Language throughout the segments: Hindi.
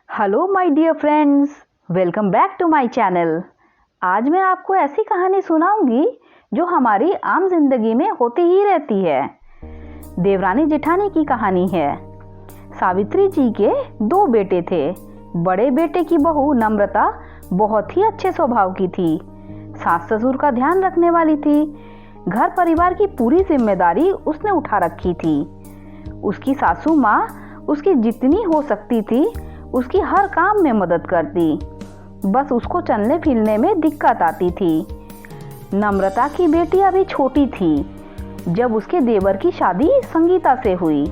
Hello my dear friends, welcome back to my channel. आज मैं आपको ऐसी कहानी सुनाऊंगी जो हमारी आम जिंदगी में होती ही रहती है। देवरानी जेठानी की कहानी है। सावित्री जी के 2 बेटे थे। बड़े बेटे की बहू नम्रता बहुत ही अच्छे स्वभाव की थी। सास ससुर का ध्यान रखने वाली थी। घर परिवार की पूरी जिम्मेदारी उसने उठा रखी थी। उसकी सासू माँ उसकी जितनी हो सकती थी उसकी हर काम में मदद करती, बस उसको चलने फिरने में दिक्कत आती थी। नम्रता की बेटी अभी छोटी थी जब उसके देवर की शादी संगीता से हुई।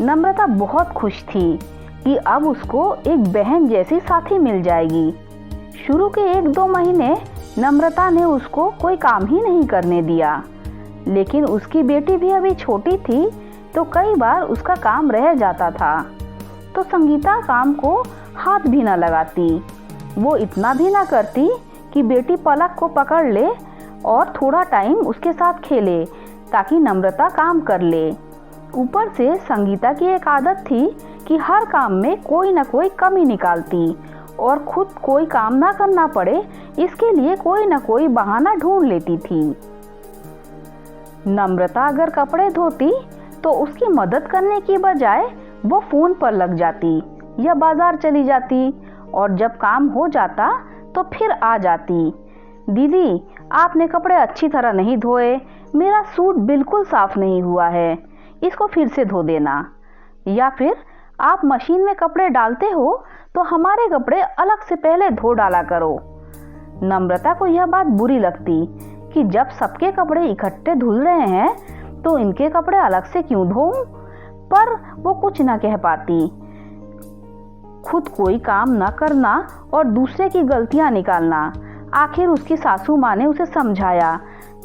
नम्रता बहुत खुश थी कि अब उसको एक बहन जैसी साथी मिल जाएगी। शुरू के 1-2 महीने नम्रता ने उसको कोई काम ही नहीं करने दिया, लेकिन उसकी बेटी भी अभी छोटी थी तो कई बार उसका काम रह जाता था तो संगीता काम को हाथ भी न लगाती। वो इतना भी ना करती कि बेटी पलक को पकड़ ले और थोड़ा टाइम उसके साथ खेले ताकि नम्रता काम कर ले। ऊपर से संगीता की एक आदत थी कि हर काम में कोई ना कोई कमी निकालती और खुद कोई काम ना करना पड़े इसके लिए कोई ना कोई बहाना ढूंढ लेती थी। नम्रता अगर कपड़े धोती तो उसकी मदद करने की बजाय वो फोन पर लग जाती या बाजार चली जाती, और जब काम हो जाता तो फिर आ जाती, दीदी आपने कपड़े अच्छी तरह नहीं धोए, मेरा सूट बिल्कुल साफ नहीं हुआ है, इसको फिर से धो देना। या फिर आप मशीन में कपड़े डालते हो तो हमारे कपड़े अलग से पहले धो डाला करो। नम्रता को यह बात बुरी लगती कि जब सबके कपड़े इकट्ठे धुल रहे हैं तो इनके कपड़े अलग से क्यों धोऊं, पर वो कुछ न कह पाती। खुद कोई काम न करना और दूसरे की गलतियां निकालना। आखिर उसकी सासू माँ ने उसे समझाया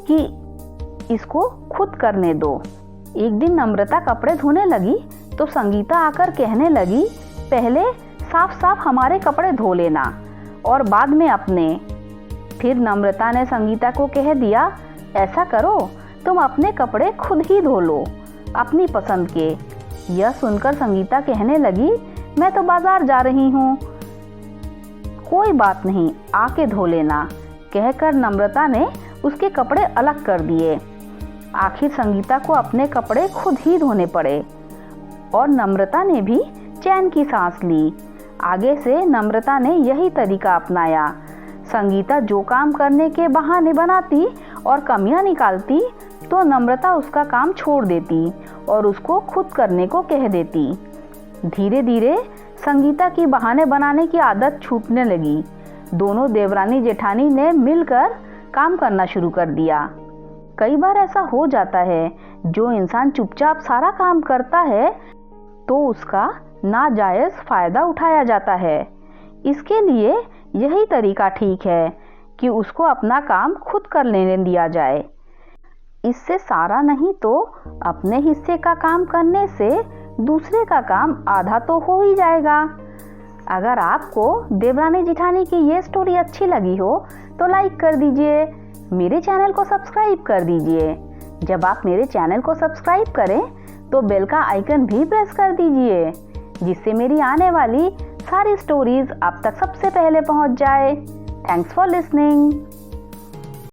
कि इसको खुद करने दो। एक दिन नम्रता कपड़े धोने लगी तो संगीता आकर कहने लगी, पहले साफ साफ हमारे कपड़े धो लेना और बाद में अपने। फिर नम्रता ने संगीता को कह दिया, ऐसा करो तुम अपने कपड़े खुद ही धो लो अपनी पसंद के। यह सुनकर संगीता कहने लगी, मैं तो बाजार जा रही हूँ। कोई बात नहीं, आके धो लेना, कहकर नम्रता ने उसके कपड़े अलग कर दिए। आखिर संगीता को अपने कपड़े खुद ही धोने पड़े और नम्रता ने भी चैन की सांस ली। आगे से नम्रता ने यही तरीका अपनाया। संगीता जो काम करने के बहाने बनाती और कमियां निकालती तो नम्रता उसका काम छोड़ देती और उसको खुद करने को कह देती। धीरे धीरे संगीता की बहाने बनाने की आदत छूटने लगी। दोनों देवरानी जेठानी ने मिलकर काम करना शुरू कर दिया। कई बार ऐसा हो जाता है, जो इंसान चुपचाप सारा काम करता है तो उसका नाजायज फायदा उठाया जाता है। इसके लिए यही तरीका ठीक है कि उसको अपना काम खुद कर लेने दिया जाए। इससे सारा नहीं तो अपने हिस्से का काम करने से दूसरे का काम आधा तो हो ही जाएगा। अगर आपको देवरानी जेठानी की ये स्टोरी अच्छी लगी हो तो लाइक कर दीजिए, मेरे चैनल को सब्सक्राइब कर दीजिए। जब आप मेरे चैनल को सब्सक्राइब करें तो बेल का आइकन भी प्रेस कर दीजिए, जिससे मेरी आने वाली सारी स्टोरीज आप तक सबसे पहले पहुंच जाए। Thanks for listening.